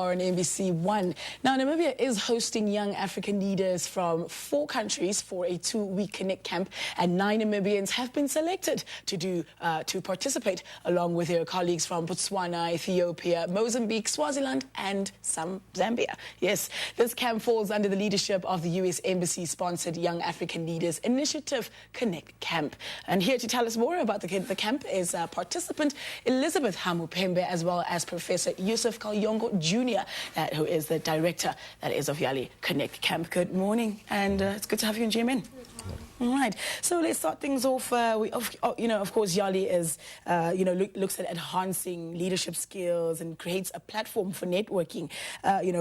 hour on NBC One. Now, Namibia is hosting young African leaders from 4 countries for a 2-week Connect Camp, and 9 Namibians have been selected to participate, along with their colleagues from Botswana, Ethiopia, Mozambique, Swaziland, and some Zambia. Yes, this camp falls under the leadership of the U.S. Embassy-sponsored Young African Leaders Initiative Connect Camp. And here to tell us more about the camp is participant Elizabeth Hamupembe, as well as Professor Yusuf Kalyongo Jr., who is the director, that is, of YALI Connect Camp. Good morning, and it's good to have you in GMN. All right, so let's start things off. Of course, YALI is, looks at enhancing leadership skills and creates a platform for networking,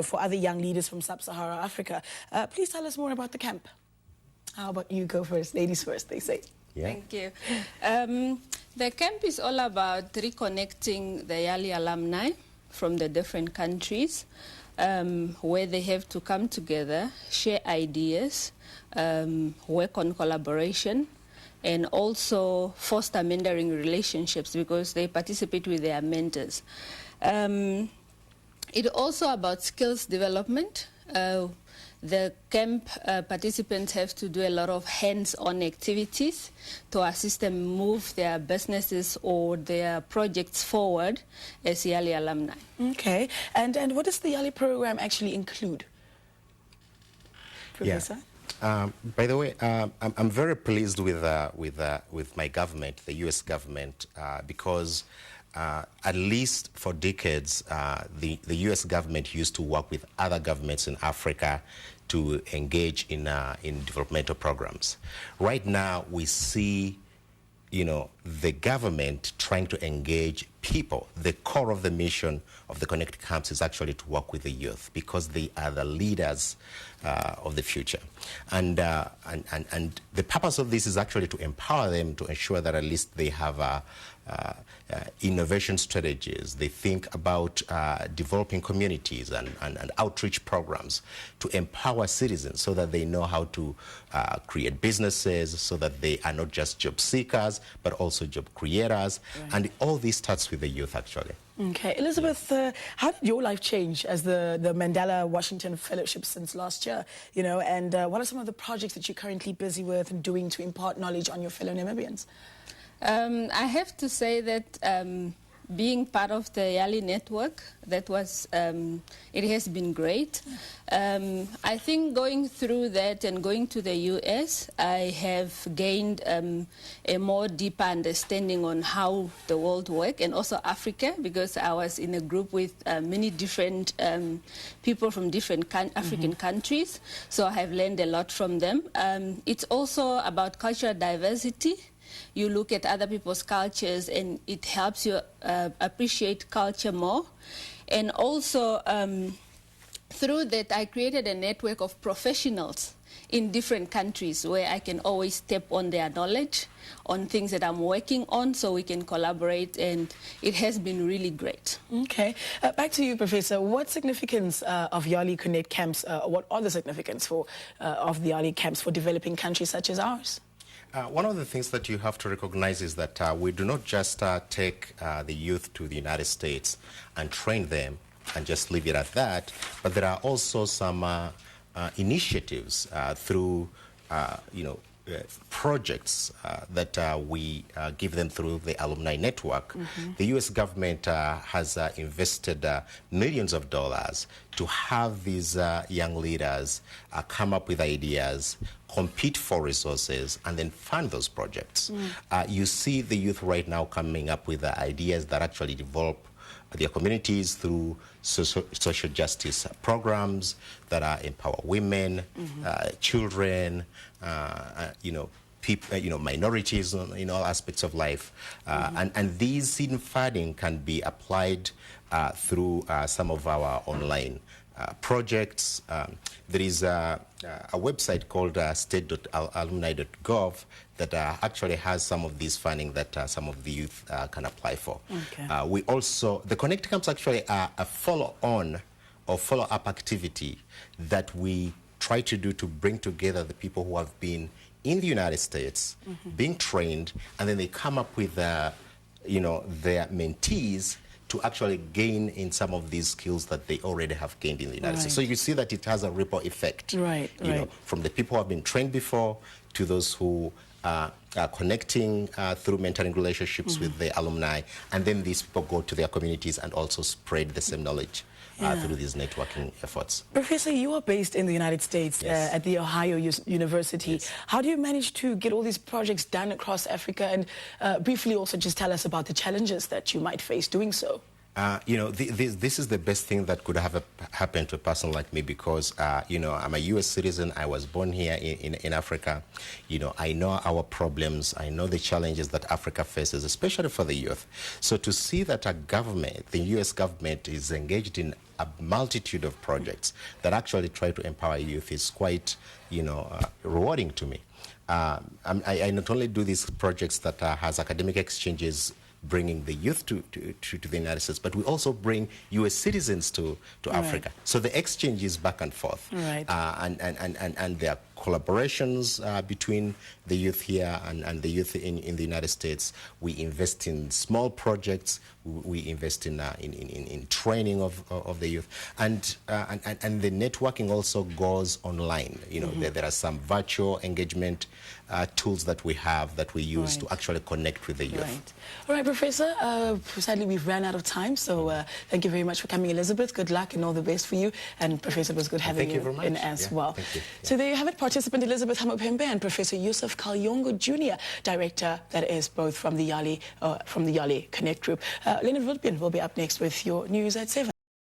for other young leaders from sub-Saharan Africa. Please tell us more about the camp. How about you go first? Ladies first, they say. Yeah. Thank you. The camp is all about reconnecting the YALI alumni from the different countries, where they have to come together, share ideas, work on collaboration, and also foster mentoring relationships because they participate with their mentors. It's also about skills development. The camp participants have to do a lot of hands-on activities to assist them move their businesses or their projects forward as YALI alumni. Okay, and what does the YALI program actually include, Professor? Yeah. By the way, I'm very pleased with my government, the U.S. government, because at least for decades, the U.S. government used to work with other governments in Africa to engage in developmental programs. Right now, we see, the government trying to engage people. The core of the mission of the Connect Camps is actually to work with the youth because they are the leaders of the future. And the purpose of this is actually to empower them to ensure that at least they have innovation strategies. They think about developing communities and outreach programs to empower citizens so that they know how to create businesses, so that they are not just job seekers, but also job creators. Right. And all this starts with the youth, actually. Okay. Elizabeth, how did your life change as the Mandela Washington Fellowship since last year? And what are some of the projects that you're currently busy with and doing to impart knowledge on your fellow Namibians? I have to say that being part of the YALI network, it has been great. I think going through that and going to the US, I have gained a more deeper understanding on how the world works, and also Africa, because I was in a group with many different people from different African countries, so I have learned a lot from them. It's also about cultural diversity. You look at other people's cultures and it helps you appreciate culture more. And also, through that, I created a network of professionals in different countries where I can always tap on their knowledge on things that I'm working on so we can collaborate, and it has been really great. Okay. Back to you, Professor. What significance of YALI Connect Camps, what are the significance of the YALI camps for developing countries such as ours? One of the things that you have to recognize is that we do not just take the youth to the United States and train them and just leave it at that, but there are also some initiatives through, projects that we give them through the alumni network. Mm-hmm. The U.S. government has invested millions of dollars to have these young leaders come up with ideas, compete for resources, and then fund those projects. You see the youth right now coming up with ideas that actually develop their communities through social justice programs that empower women, children, people, minorities in all aspects of life. And these seed funding can be applied through some of our online projects. There is a website called state.alumni.gov that actually has some of these funding that some of the youth can apply for. Okay. We also, the Connect Camps actually are a follow-on or follow-up activity that we try to do to bring together the people who have been in the United States, being trained, and then they come up with, their mentees to actually gain in some of these skills that they already have gained in the United States. So you see that it has a ripple effect, you know, from the people who have been trained before to those who are connecting through mentoring relationships with the alumni, and then these people go to their communities and also spread the same knowledge through these networking efforts. Professor, you are based in the United States at the Ohio University. Yes. How do you manage to get all these projects done across Africa? And briefly also just tell us about the challenges that you might face doing so. You know, this is the best thing that could have happened to a person like me because, you know, I'm a U.S. citizen. I was born here in Africa. You know, I know our problems. I know the challenges that Africa faces, especially for the youth. So to see that a government, the U.S. government, is engaged in a multitude of projects that actually try to empower youth is quite, you know, rewarding to me. I not only do these projects that has academic exchanges bringing the youth to the United States, but we also bring U.S. citizens to Africa. So the exchange is back and forth. And there are collaborations between the youth here and the youth in the United States. We invest in small projects. We invest in training of the youth. And the networking also goes online. You know, there are some virtual engagement tools that we have that we use to actually connect with the youth. All right, Professor, sadly we've ran out of time, so thank you very much for coming, Elizabeth. Good luck and all the best for you. And Professor, it was good having you in as well. Thank you. So there you have it, participant Elizabeth Hamopembe and Professor Yusuf Kalyongo Jr., Director, that is both from the YALI Connect Group. Leonard Wiltbian will be up next with your news at 7.